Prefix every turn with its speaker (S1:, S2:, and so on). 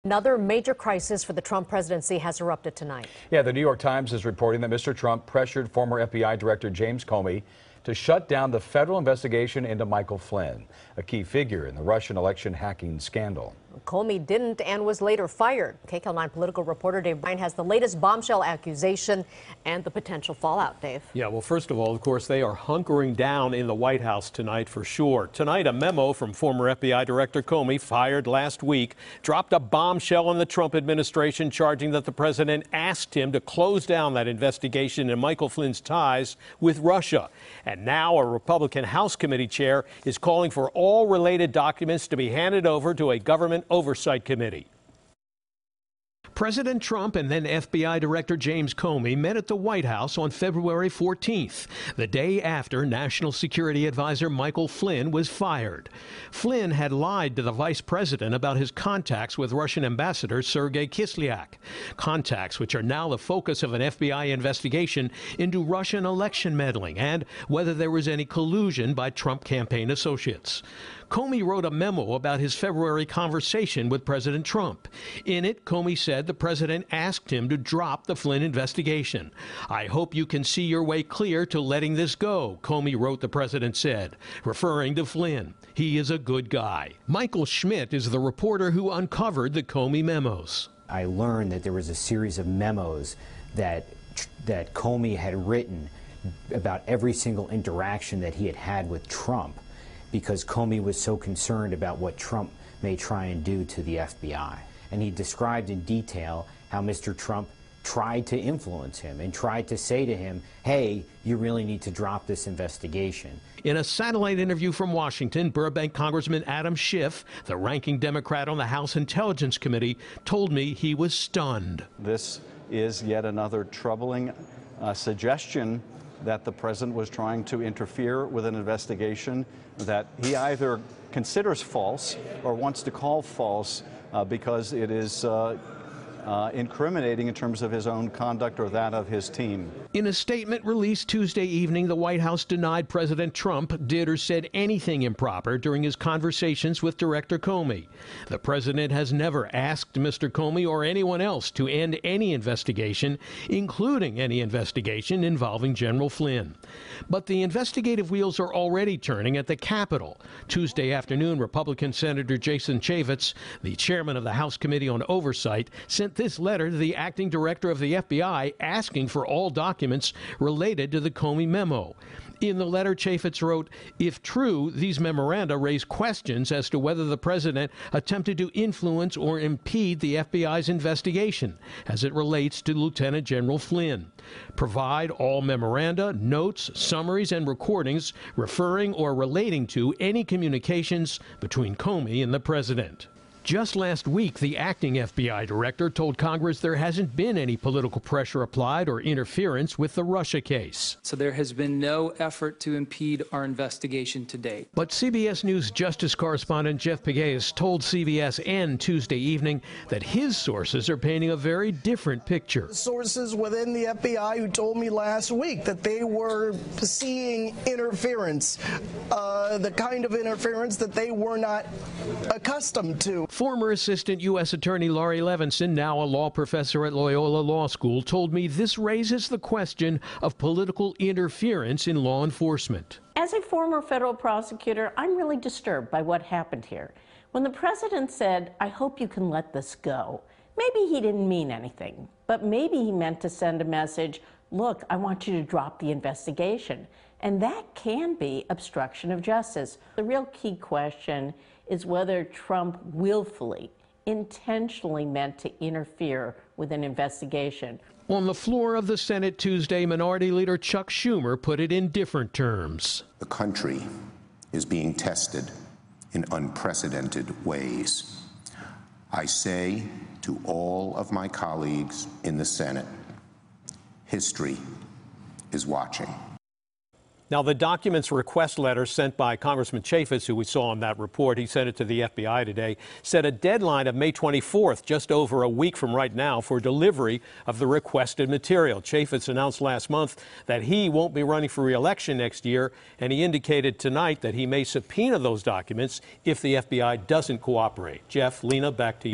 S1: Another major crisis for the Trump presidency has erupted tonight.
S2: Yeah, the New York Times is reporting that Mr. Trump pressured former FBI Director James Comey to shut down the federal investigation into Michael Flynn, a key figure in the Russian election hacking scandal.
S1: Comey didn't and was later fired. KCAL 9 political reporter Dave Bryan has the latest bombshell accusation and the potential fallout. Dave.
S3: Yeah, well, first of all, of course, they are hunkering down in the White House tonight for sure. Tonight, a memo from former FBI Director Comey, fired last week, dropped a bombshell on the Trump administration, charging that the president asked him to close down that investigation into Michael Flynn's ties with Russia. And now a Republican House committee chair is calling for all related documents to be handed over to a government oversight committee. President Trump and then FBI Director James Comey met at the White House on February 14th, the day after National Security Advisor Michael Flynn was fired. Flynn had lied to the vice president about his contacts with Russian Ambassador Sergei Kislyak, contacts which are now the focus of an FBI investigation into Russian election meddling and whether there was any collusion by Trump campaign associates. Comey wrote a memo about his February conversation with President Trump. In it, Comey said the president asked him to drop the Flynn investigation. "I hope you can see your way clear to letting this go," Comey wrote, the president said, referring to Flynn. "He is a good guy." Michael Schmidt is the reporter who uncovered the Comey memos.
S4: I learned that there was a series of memos that Comey had written about every single interaction that he had had with Trump, because Comey was so concerned about what Trump may try and do to the FBI. And he described in detail how Mr. Trump tried to influence him and tried to say to him, hey, you really need to drop this investigation.
S3: In a satellite interview from Washington, Burbank Congressman Adam Schiff, the ranking Democrat on the House Intelligence Committee, told me he was stunned.
S5: This is yet another troubling suggestion that the president was trying to interfere with an investigation that he either considers false or wants to call false because it is incriminating in terms of his own conduct or that of his team.
S3: In a statement released Tuesday evening, the White House denied President Trump did or said anything improper during his conversations with Director Comey. The president has never asked Mr. Comey or anyone else to end any investigation, including any investigation involving General Flynn. But the investigative wheels are already turning at the Capitol. Tuesday afternoon, Republican Senator Jason Chaffetz, the chairman of the House Committee on Oversight, sent this letter to the acting director of the FBI asking for all documents related to the Comey memo. In the letter, Chaffetz wrote, "If true, these memoranda raise questions as to whether the president attempted to influence or impede the FBI's investigation as it relates to Lieutenant General Flynn. Provide all memoranda, notes, summaries, and recordings referring or relating to any communications between Comey and the president." Just last week, the acting FBI director told Congress there hasn't been any political pressure applied or interference with the Russia case.
S6: So there has been no effort to impede our investigation to date.
S3: But CBS News Justice correspondent Jeff Pegues told CBS-N Tuesday evening that his sources are painting a very different picture.
S7: Sources within the FBI who told me last week that they were seeing interference, the kind of interference that they were not accustomed to.
S3: Former Assistant U.S. Attorney Laurie Levinson, now a law professor at Loyola Law School, told me this raises the question of political interference in law enforcement.
S8: As a former federal prosecutor, I'm really disturbed by what happened here. When the president said, "I hope you can let this go," maybe he didn't mean anything, but maybe he meant to send a message, look, I want you to drop the investigation. And that can be obstruction of justice. The real key question is whether Trump willfully, intentionally meant to interfere with an investigation.
S3: On the floor of the Senate Tuesday, Minority Leader Chuck Schumer put it in different terms.
S9: The country is being tested in unprecedented ways. I say to all of my colleagues in the Senate, history is watching.
S3: Now, the documents request letter sent by Congressman Chaffetz, who we saw in that report, he sent it to the FBI today, set a deadline of May 24th, just over a week from right now, for delivery of the requested material. Chaffetz announced last month that he won't be running for re-election next year, and he indicated tonight that he may subpoena those documents if the FBI doesn't cooperate. Jeff, Lena, back to you.